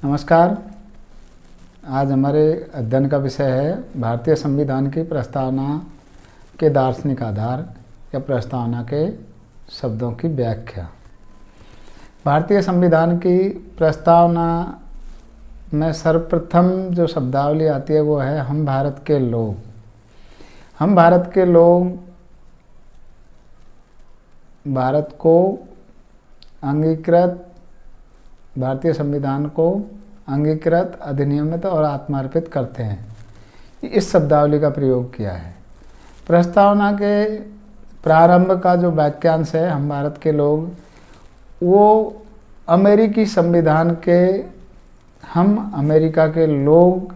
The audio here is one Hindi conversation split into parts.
नमस्कार। आज हमारे अध्ययन का विषय है भारतीय संविधान की प्रस्तावना के दार्शनिक आधार या प्रस्तावना के शब्दों की व्याख्या। भारतीय संविधान की प्रस्तावना में सर्वप्रथम जो शब्दावली आती है वो है हम भारत के लोग। हम भारत के लोग भारत को अंगीकृत भारतीय संविधान को अंगीकृत, अधिनियमित और आत्मार्पित करते हैं। इस शब्दावली का प्रयोग किया है। प्रस्तावना के प्रारंभ का जो वाक्यांश है हम भारत के लोग, वो अमेरिकी संविधान के हम अमेरिका के लोग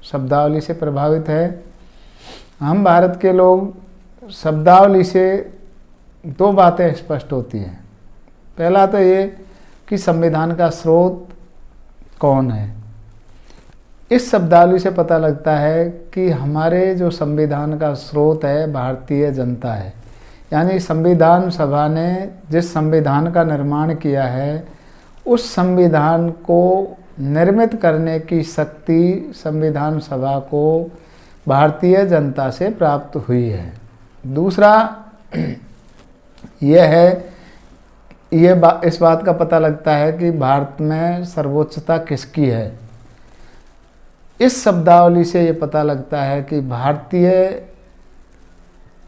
शब्दावली से प्रभावित है। हम भारत के लोग शब्दावली से दो बातें स्पष्ट होती हैं। पहला तो ये कि संविधान का स्रोत कौन है। इस शब्दावली से पता लगता है कि हमारे जो संविधान का स्रोत है भारतीय जनता है। यानी संविधान सभा ने जिस संविधान का निर्माण किया है उस संविधान को निर्मित करने की शक्ति संविधान सभा को भारतीय जनता से प्राप्त हुई है। दूसरा यह है, इस बात का पता लगता है कि भारत में सर्वोच्चता किसकी है। इस शब्दावली से ये पता लगता है कि भारतीय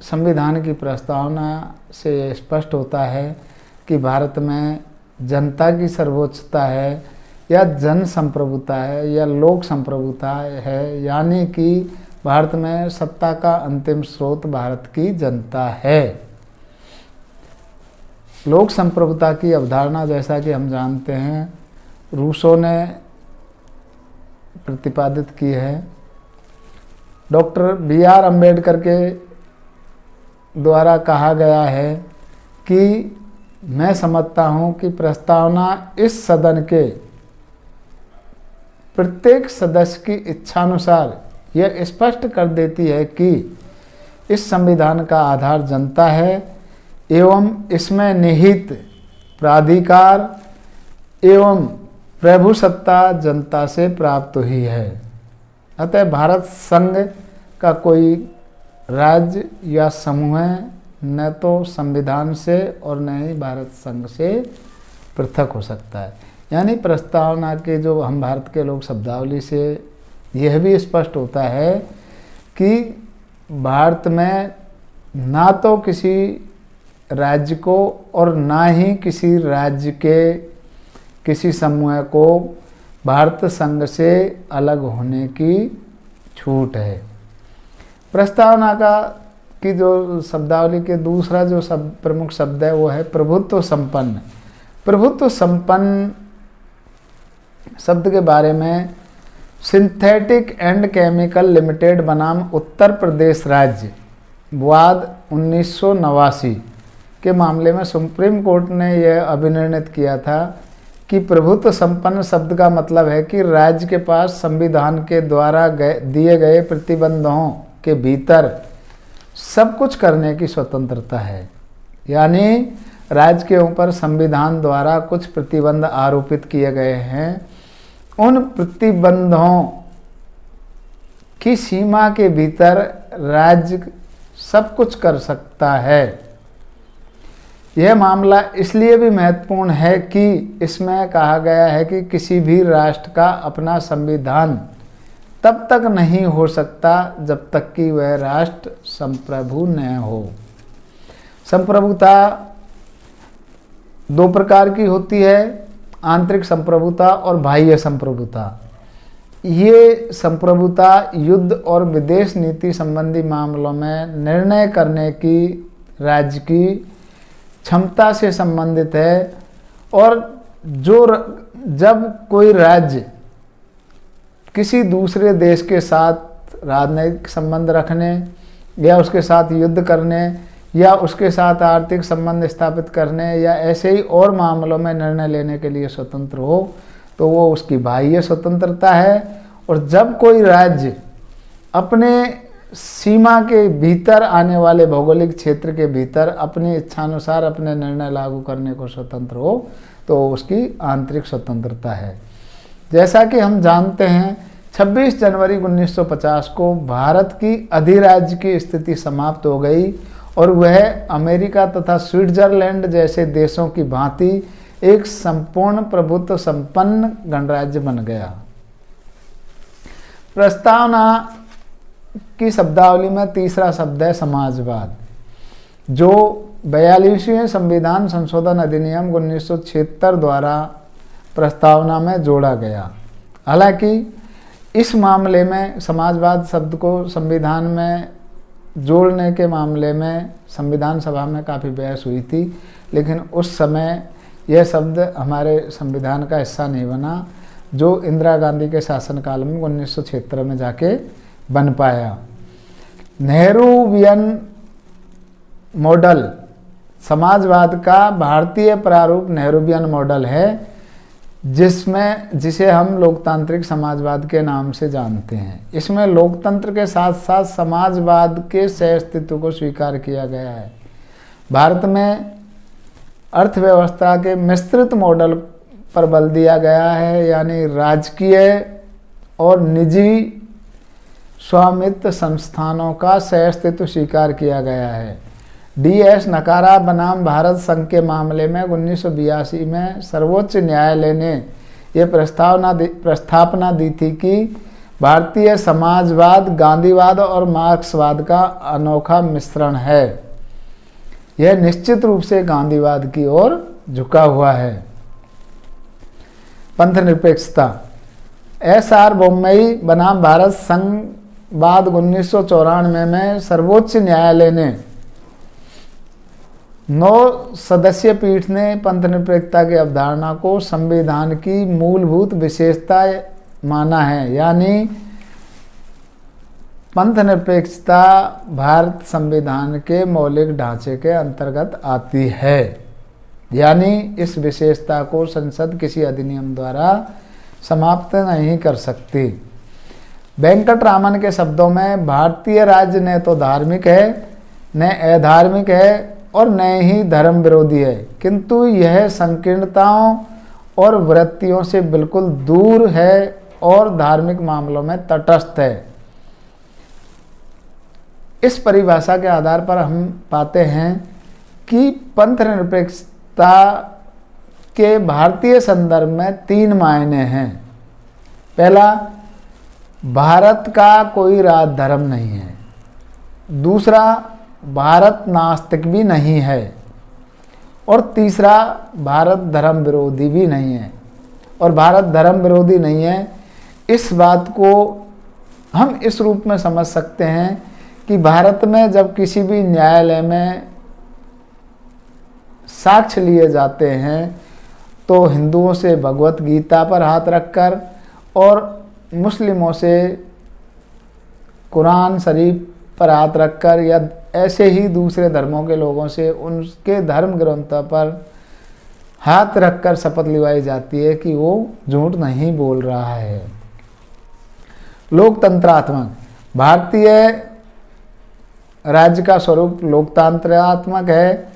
संविधान की प्रस्तावना से ये स्पष्ट होता है कि भारत में जनता की सर्वोच्चता है या जन संप्रभुता है या लोक संप्रभुता है। यानी कि भारत में सत्ता का अंतिम स्रोत भारत की जनता है। लोक संप्रभुता की अवधारणा जैसा कि हम जानते हैं रूसो ने प्रतिपादित की है। Doctor B.R. अम्बेडकर के द्वारा कहा गया है कि मैं समझता हूं कि प्रस्तावना इस सदन के प्रत्येक सदस्य की इच्छानुसार यह स्पष्ट कर देती है कि इस संविधान का आधार जनता है एवं इसमें निहित प्राधिकार एवं प्रभुसत्ता जनता से प्राप्त हुई है। अतः भारत संघ का कोई राज्य या समूह न तो संविधान से और न ही भारत संघ से पृथक हो सकता है। यानी प्रस्तावना के जो हम भारत के लोग शब्दावली से यह भी स्पष्ट होता है कि भारत में ना तो किसी राज्य को और ना ही किसी राज्य के किसी समूह को भारत संघ से अलग होने की छूट है। प्रस्तावना की जो शब्दावली के दूसरा जो प्रमुख शब्द है वो है प्रभुत्व संपन्न। प्रभुत्व संपन्न शब्द के बारे में सिंथेटिक एंड केमिकल लिमिटेड बनाम उत्तर प्रदेश राज्य वाद 1989 के मामले में सुप्रीम कोर्ट ने यह अभिनिर्णित किया था कि प्रभुत्व संपन्न शब्द का मतलब है कि राज्य के पास संविधान के द्वारा दिए गए प्रतिबंधों के भीतर सब कुछ करने की स्वतंत्रता है। यानी राज्य के ऊपर संविधान द्वारा कुछ प्रतिबंध आरोपित किए गए हैं, उन प्रतिबंधों की सीमा के भीतर राज्य सब कुछ कर सकता है। यह मामला इसलिए भी महत्वपूर्ण है कि इसमें कहा गया है कि किसी भी राष्ट्र का अपना संविधान तब तक नहीं हो सकता जब तक कि वह राष्ट्र संप्रभु न हो। संप्रभुता दो प्रकार की होती है, आंतरिक संप्रभुता और बाह्य संप्रभुता। ये संप्रभुता युद्ध और विदेश नीति संबंधी मामलों में निर्णय करने की राज्य की क्षमता से संबंधित है। और जब कोई राज्य किसी दूसरे देश के साथ राजनयिक संबंध रखने या उसके साथ युद्ध करने या उसके साथ आर्थिक संबंध स्थापित करने या ऐसे ही और मामलों में निर्णय लेने के लिए स्वतंत्र हो तो वो उसकी बाह्य स्वतंत्रता है। और जब कोई राज्य अपने सीमा के भीतर आने वाले भौगोलिक क्षेत्र के भीतर अपनी इच्छानुसार अपने निर्णय लागू करने को स्वतंत्र हो तो उसकी आंतरिक स्वतंत्रता है। जैसा कि हम जानते हैं 26 जनवरी 1950 को भारत की अधिराज्य की स्थिति समाप्त हो गई और वह अमेरिका तथा स्विट्जरलैंड जैसे देशों की भांति एक संपूर्ण प्रभुत्व संपन्न गणराज्य बन गया। प्रस्तावना की शब्दावली में तीसरा शब्द है समाजवाद, जो 42वें संविधान संशोधन अधिनियम 1976 द्वारा प्रस्तावना में जोड़ा गया। हालांकि इस मामले में समाजवाद शब्द को संविधान में जोड़ने के मामले में संविधान सभा में काफ़ी बहस हुई थी, लेकिन उस समय यह शब्द हमारे संविधान का हिस्सा नहीं बना, जो इंदिरा गांधी के शासनकाल में 1976 में जाके बन पाया। नेहरूवियन मॉडल समाजवाद का भारतीय प्रारूप नेहरूवियन मॉडल है, जिसे हम लोकतांत्रिक समाजवाद के नाम से जानते हैं। इसमें लोकतंत्र के साथ साथ समाजवाद के सहअस्तित्व को स्वीकार किया गया है। भारत में अर्थव्यवस्था के मिश्रित मॉडल पर बल दिया गया है, यानी राजकीय और निजी स्वामित्व संस्थानों का सहअस्तित्व स्वीकार किया गया है। डी.एस. नकारा बनाम भारत संघ के मामले में 1982 में सर्वोच्च न्यायालय ने यह प्रस्तावना दी थी कि भारतीय समाजवाद गांधीवाद और मार्क्सवाद का अनोखा मिश्रण है। यह निश्चित रूप से गांधीवाद की ओर झुका हुआ है। पंथनिरपेक्षता एस.आर. बोम्मई बनाम भारत संघवाद 1994 में सर्वोच्च न्यायालय ने 9 सदस्यीय पीठ ने पंथनिरपेक्षता की अवधारणा को संविधान की मूलभूत विशेषता माना है, यानी पंथनिरपेक्षता भारत संविधान के मौलिक ढांचे के अंतर्गत आती है, यानी इस विशेषता को संसद किसी अधिनियम द्वारा समाप्त नहीं कर सकती। वेंकटरामन के शब्दों में भारतीय राज्य न तो धार्मिक है, न अधार्मिक है और न ही धर्म विरोधी है, किंतु यह संकीर्णताओं और वृत्तियों से बिल्कुल दूर है और धार्मिक मामलों में तटस्थ है। इस परिभाषा के आधार पर हम पाते हैं कि पंथनिरपेक्षता के भारतीय संदर्भ में 3 मायने हैं। पहला, भारत का कोई राज धर्म नहीं है। दूसरा, भारत नास्तिक भी नहीं है। और तीसरा, भारत धर्म विरोधी भी नहीं है। और भारत धर्म विरोधी नहीं है, इस बात को हम इस रूप में समझ सकते हैं कि भारत में जब किसी भी न्यायालय में साक्ष्य लिए जाते हैं तो हिंदुओं से भगवत गीता पर हाथ रखकर और मुस्लिमों से कुरान शरीफ पर हाथ रखकर या ऐसे ही दूसरे धर्मों के लोगों से उनके धर्म ग्रंथों पर हाथ रखकर शपथ लिवाई जाती है कि वो झूठ नहीं बोल रहा है। लोकतंत्रात्मक भारतीय राज्य का स्वरूप लोकतंत्रात्मक है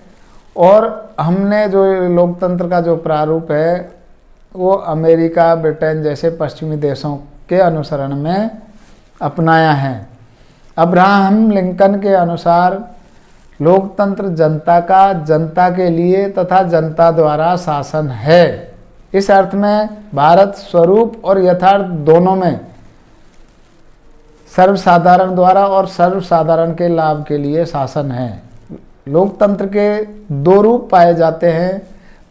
और हमने जो लोकतंत्र का जो प्रारूप है वो अमेरिका, ब्रिटेन जैसे पश्चिमी देशों के अनुसरण में अपनाया है। अब्राहम लिंकन के अनुसार लोकतंत्र जनता का जनता के लिए तथा जनता द्वारा शासन है। इस अर्थ में भारत स्वरूप और यथार्थ दोनों में सर्वसाधारण द्वारा और सर्वसाधारण के लाभ के लिए शासन है। लोकतंत्र के 2 रूप पाए जाते हैं,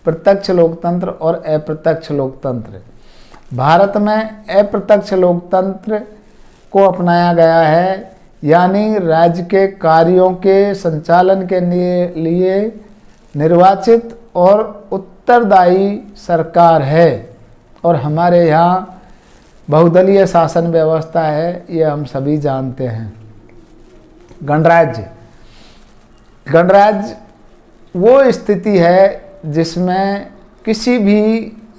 प्रत्यक्ष लोकतंत्र और अप्रत्यक्ष लोकतंत्र। भारत में अप्रत्यक्ष लोकतंत्र को अपनाया गया है, यानी राज्य के कार्यों के संचालन के लिए निर्वाचित और उत्तरदायी सरकार है। और हमारे यहाँ बहुदलीय शासन व्यवस्था है, ये हम सभी जानते हैं। गणराज्य वो स्थिति है जिसमें किसी भी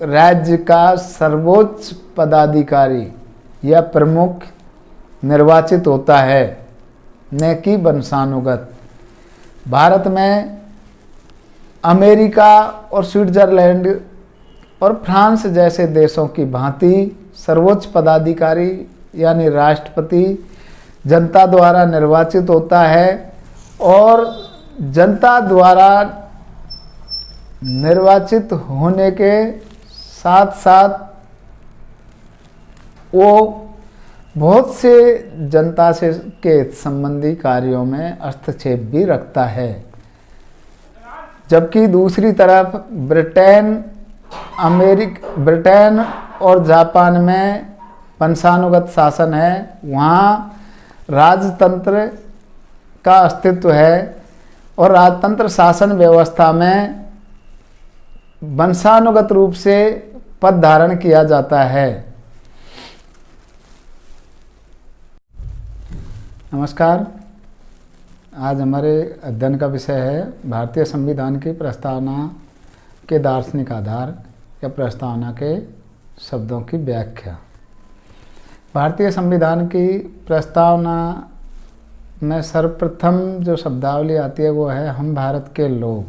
राज्य का सर्वोच्च पदाधिकारी या प्रमुख निर्वाचित होता है, न कि वंशानुगत। भारत में अमेरिका और स्विट्जरलैंड और फ्रांस जैसे देशों की भांति सर्वोच्च पदाधिकारी यानी राष्ट्रपति जनता द्वारा निर्वाचित होता है और जनता द्वारा निर्वाचित होने के साथ साथ वो बहुत से जनता से के संबंधी कार्यों में हस्तक्षेप भी रखता है। जबकि दूसरी तरफ ब्रिटेन और जापान में वंशानुगत शासन है, वहाँ राजतंत्र का अस्तित्व है और राजतंत्र शासन व्यवस्था में वंशानुगत रूप से पद धारण किया जाता है। नमस्कार, आज हमारे अध्ययन का विषय है भारतीय संविधान की प्रस्तावना के दार्शनिक आधार या प्रस्तावना के शब्दों की व्याख्या। भारतीय संविधान की प्रस्तावना में सर्वप्रथम जो शब्दावली आती है वो है हम भारत के लोग।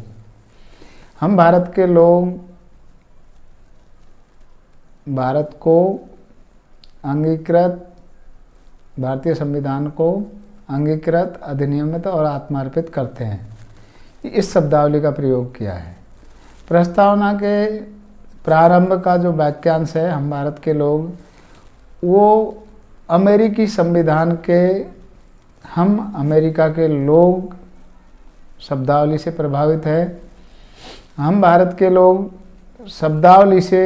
हम भारत के लोग भारत को अंगीकृत, भारतीय संविधान को अंगीकृत, अधिनियमित और आत्मार्पित करते हैं। इस शब्दावली का प्रयोग किया है। प्रस्तावना के प्रारंभ का जो वाक्यांश है हम भारत के लोग, वो अमेरिकी संविधान के हम अमेरिका के लोग शब्दावली से प्रभावित है। हम भारत के लोग शब्दावली से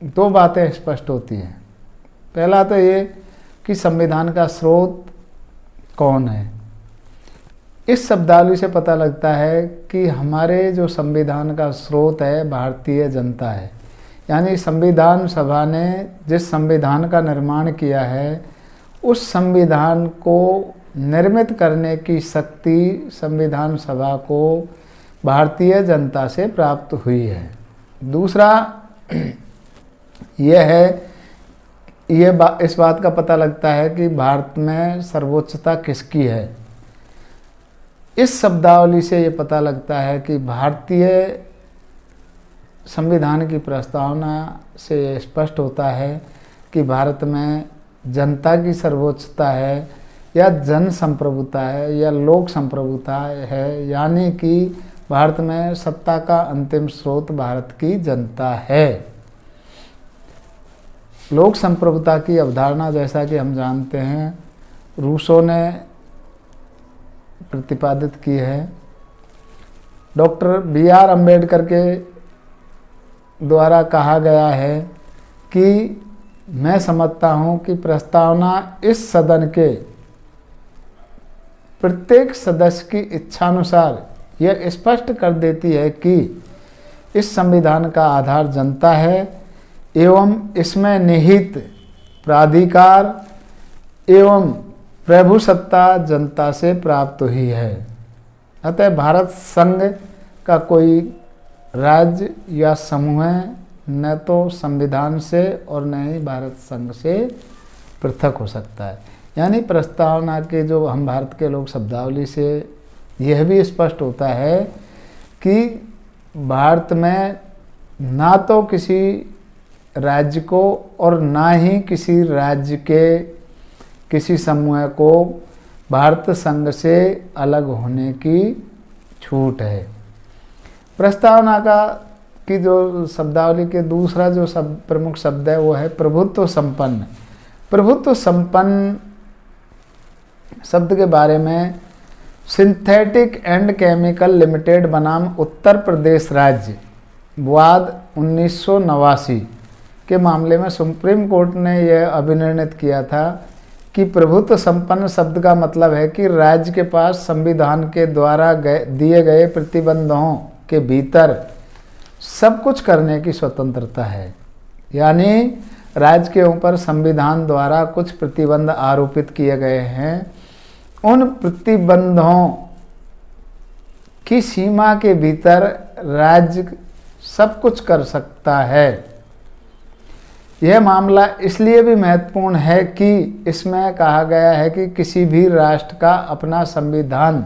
दो बातें स्पष्ट होती हैं। पहला तो ये कि संविधान का स्रोत कौन है। इस शब्दावली से पता लगता है कि हमारे जो संविधान का स्रोत है भारतीय जनता है, यानी संविधान सभा ने जिस संविधान का निर्माण किया है उस संविधान को निर्मित करने की शक्ति संविधान सभा को भारतीय जनता से प्राप्त हुई है। दूसरा यह है, इस बात का पता लगता है कि भारत में सर्वोच्चता किसकी है। इस शब्दावली से ये पता लगता है कि भारतीय संविधान की प्रस्तावना से ये स्पष्ट होता है कि भारत में जनता की सर्वोच्चता है या जन संप्रभुता है या लोक संप्रभुता है, यानी कि भारत में सत्ता का अंतिम स्रोत भारत की जनता है। लोक संप्रभुता की अवधारणा जैसा कि हम जानते हैं रूसो ने प्रतिपादित की है। Doctor B.R. अम्बेडकर के द्वारा कहा गया है कि मैं समझता हूँ कि प्रस्तावना इस सदन के प्रत्येक सदस्य की इच्छानुसार यह स्पष्ट कर देती है कि इस संविधान का आधार जनता है एवं इसमें निहित प्राधिकार एवं प्रभुसत्ता जनता से प्राप्त हुई है। अतः भारत संघ का कोई राज्य या समूह न तो संविधान से और न ही भारत संघ से पृथक हो सकता है। यानी प्रस्तावना के जो हम भारत के लोग शब्दावली से यह भी स्पष्ट होता है कि भारत में ना तो किसी राज्य को और ना ही किसी राज्य के किसी समूह को भारत संघ से अलग होने की छूट है। प्रस्तावना की जो शब्दावली के दूसरा जो प्रमुख शब्द है वो है प्रभुत्व संपन्न। प्रभुत्व संपन्न शब्द के बारे में सिंथेटिक एंड केमिकल लिमिटेड बनाम उत्तर प्रदेश राज्य वाद 1989 के मामले में सुप्रीम कोर्ट ने यह अभिनिर्णित किया था कि प्रभुत्व संपन्न शब्द का मतलब है कि राज्य के पास संविधान के द्वारा दिए गए प्रतिबंधों के भीतर सब कुछ करने की स्वतंत्रता है। यानी राज्य के ऊपर संविधान द्वारा कुछ प्रतिबंध आरोपित किए गए हैं, उन प्रतिबंधों की सीमा के भीतर राज्य सब कुछ कर सकता है। यह मामला इसलिए भी महत्वपूर्ण है कि इसमें कहा गया है कि किसी भी राष्ट्र का अपना संविधान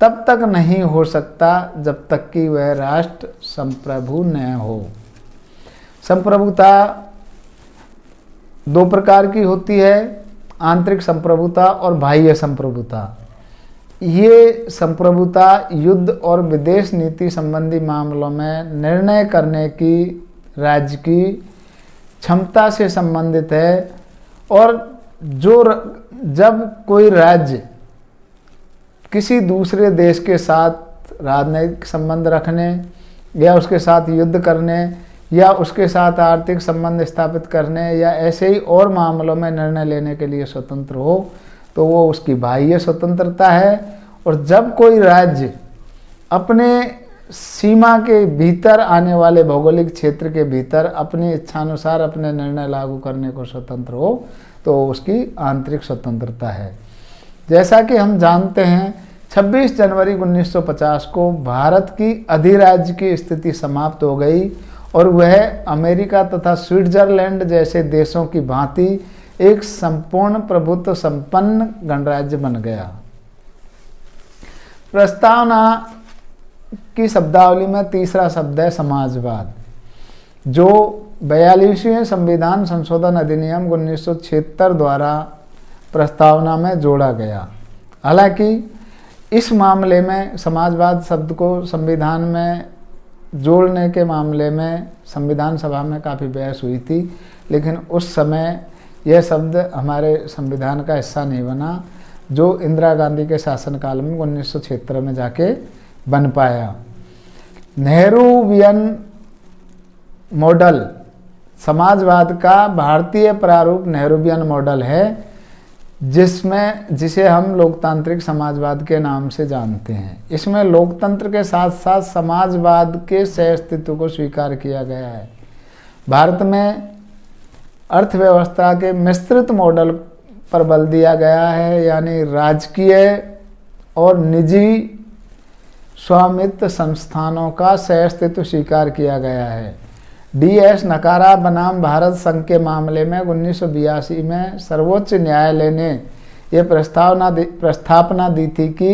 तब तक नहीं हो सकता जब तक कि वह राष्ट्र संप्रभु न हो। संप्रभुता दो प्रकार की होती है, आंतरिक संप्रभुता और बाह्य संप्रभुता। ये संप्रभुता युद्ध और विदेश नीति संबंधी मामलों में निर्णय करने की राज्य की क्षमता से संबंधित है, और जब कोई राज्य किसी दूसरे देश के साथ राजनयिक संबंध रखने या उसके साथ युद्ध करने या उसके साथ आर्थिक संबंध स्थापित करने या ऐसे ही और मामलों में निर्णय लेने के लिए स्वतंत्र हो, तो वो उसकी बाह्य स्वतंत्रता है। और जब कोई राज्य अपने सीमा के भीतर आने वाले भौगोलिक क्षेत्र के भीतर अपनी इच्छानुसार अपने निर्णय लागू करने को स्वतंत्र हो, तो उसकी आंतरिक स्वतंत्रता है। जैसा कि हम जानते हैं, 26 जनवरी 1950 को भारत की अधिराज्य की स्थिति समाप्त हो गई और वह अमेरिका तथा स्विट्जरलैंड जैसे देशों की भांति एक संपूर्ण प्रभुत्व संपन्न गणराज्य बन गया। प्रस्तावना की शब्दावली में तीसरा शब्द है समाजवाद, जो 42वें संविधान संशोधन अधिनियम 1976 द्वारा प्रस्तावना में जोड़ा गया। हालांकि इस मामले में समाजवाद शब्द को संविधान में जोड़ने के मामले में संविधान सभा में काफ़ी बहस हुई थी, लेकिन उस समय यह शब्द हमारे संविधान का हिस्सा नहीं बना, जो इंदिरा गांधी के शासनकाल में 1976 में जाके बन पाया। नेहरूवियन मॉडल समाजवाद का भारतीय प्रारूप नेहरूवियन मॉडल है, जिसे हम लोकतांत्रिक समाजवाद के नाम से जानते हैं। इसमें लोकतंत्र के साथ साथ समाजवाद के सहअस्तित्व को स्वीकार किया गया है। भारत में अर्थव्यवस्था के मिश्रित मॉडल पर बल दिया गया है, यानी राजकीय और निजी स्वामित्व संस्थानों का सहअस्तित्व स्वीकार किया गया है। डी.एस. नकारा बनाम भारत संघ के मामले में 1982 में सर्वोच्च न्यायालय ने यह प्रस्तावना दी थी कि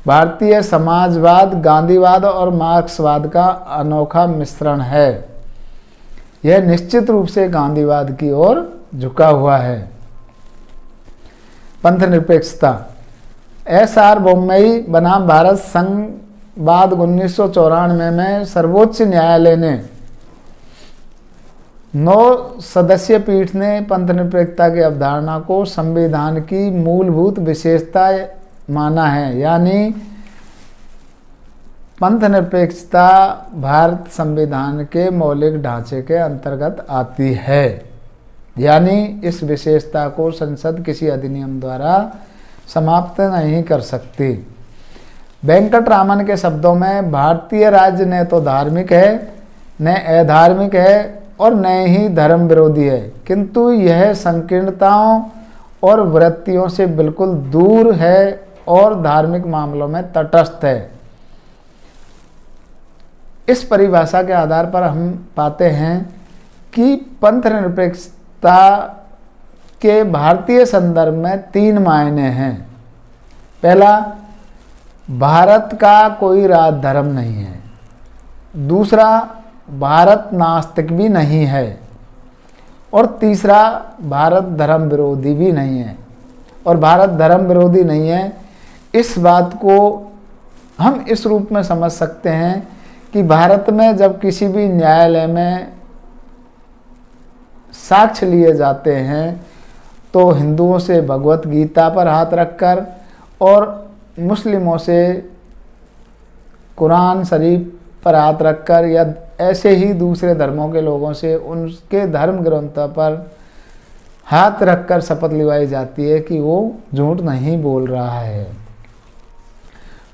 भारतीय समाजवाद गांधीवाद और मार्क्सवाद का अनोखा मिश्रण है। यह निश्चित रूप से गांधीवाद की ओर झुका हुआ है। पंथ निरपेक्षता एस.आर. बोम्मई बनाम भारत संघवाद 1994 में सर्वोच्च न्यायालय ने 9 सदस्यीय पीठ ने पंथ निरपेक्षता की अवधारणा को संविधान की मूलभूत विशेषता माना है, यानी पंथ निरपेक्षता भारत संविधान के मौलिक ढांचे के अंतर्गत आती है, यानी इस विशेषता को संसद किसी अधिनियम द्वारा समाप्त नहीं कर सकती। वेंकटरामन के शब्दों में भारतीय राज्य न तो धार्मिक है, न अधार्मिक है और न ही धर्म विरोधी है, किंतु यह संकीर्णताओं और वृत्तियों से बिल्कुल दूर है और धार्मिक मामलों में तटस्थ है। इस परिभाषा के आधार पर हम पाते हैं कि पंथ निरपेक्षता के भारतीय संदर्भ में 3 मायने हैं। पहला, भारत का कोई राज धर्म नहीं है। दूसरा, भारत नास्तिक भी नहीं है। और तीसरा, भारत धर्म विरोधी भी नहीं है। और भारत धर्म विरोधी नहीं है, इस बात को हम इस रूप में समझ सकते हैं कि भारत में जब किसी भी न्यायालय में साक्ष्य लिए जाते हैं तो हिंदुओं से भगवत गीता पर हाथ रखकर और मुस्लिमों से कुरान शरीफ पर हाथ रखकर या ऐसे ही दूसरे धर्मों के लोगों से उनके धर्म ग्रंथों पर हाथ रखकर शपथ लिवाई जाती है कि वो झूठ नहीं बोल रहा है।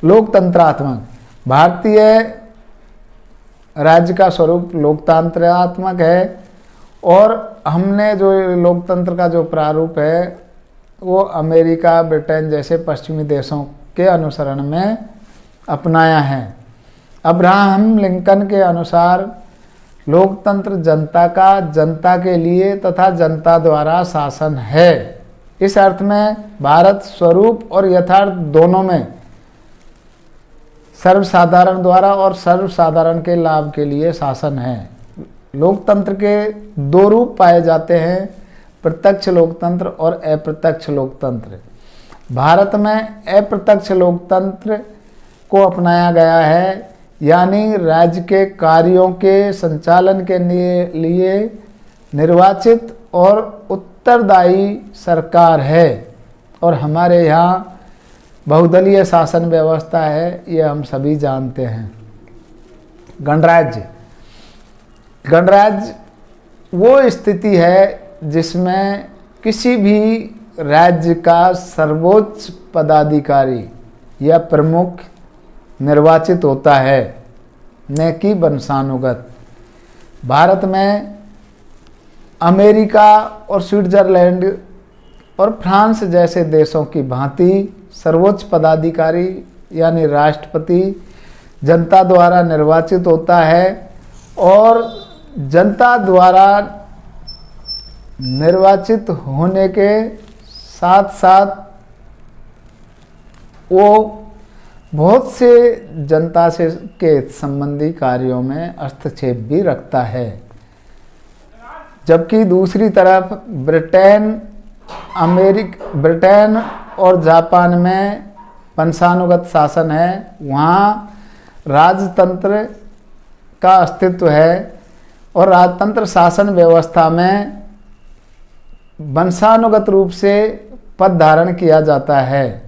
लोकतंत्रात्मक भारतीय राज्य का स्वरूप लोकतंत्रात्मक है और हमने जो लोकतंत्र का जो प्रारूप है वो अमेरिका, ब्रिटेन जैसे पश्चिमी देशों के अनुसरण में अपनाया है। अब्राहम लिंकन के अनुसार लोकतंत्र जनता का, जनता के लिए तथा जनता द्वारा शासन है। इस अर्थ में भारत स्वरूप और यथार्थ दोनों में सर्वसाधारण द्वारा और सर्वसाधारण के लाभ के लिए शासन है। लोकतंत्र के दो रूप पाए जाते हैं, प्रत्यक्ष लोकतंत्र और अप्रत्यक्ष लोकतंत्र। भारत में अप्रत्यक्ष लोकतंत्र को अपनाया गया है, यानी राज्य के कार्यों के संचालन के लिए निर्वाचित और उत्तरदायी सरकार है। और हमारे यहाँ बहुदलीय शासन व्यवस्था है, ये हम सभी जानते हैं। गणराज्य, गणराज्य वो स्थिति है जिसमें किसी भी राज्य का सर्वोच्च पदाधिकारी या प्रमुख निर्वाचित होता है, न कि वंशानुगत। भारत में अमेरिका और स्विट्जरलैंड और फ्रांस जैसे देशों की भांति सर्वोच्च पदाधिकारी यानी राष्ट्रपति जनता द्वारा निर्वाचित होता है, और जनता द्वारा निर्वाचित होने के साथ साथ वो बहुत से जनता से के संबंधी कार्यों में हस्तक्षेप भी रखता है। जबकि दूसरी तरफ ब्रिटेन और जापान में वंशानुगत शासन है। वहाँ राजतंत्र का अस्तित्व है और राजतंत्र शासन व्यवस्था में वंशानुगत रूप से पद धारण किया जाता है।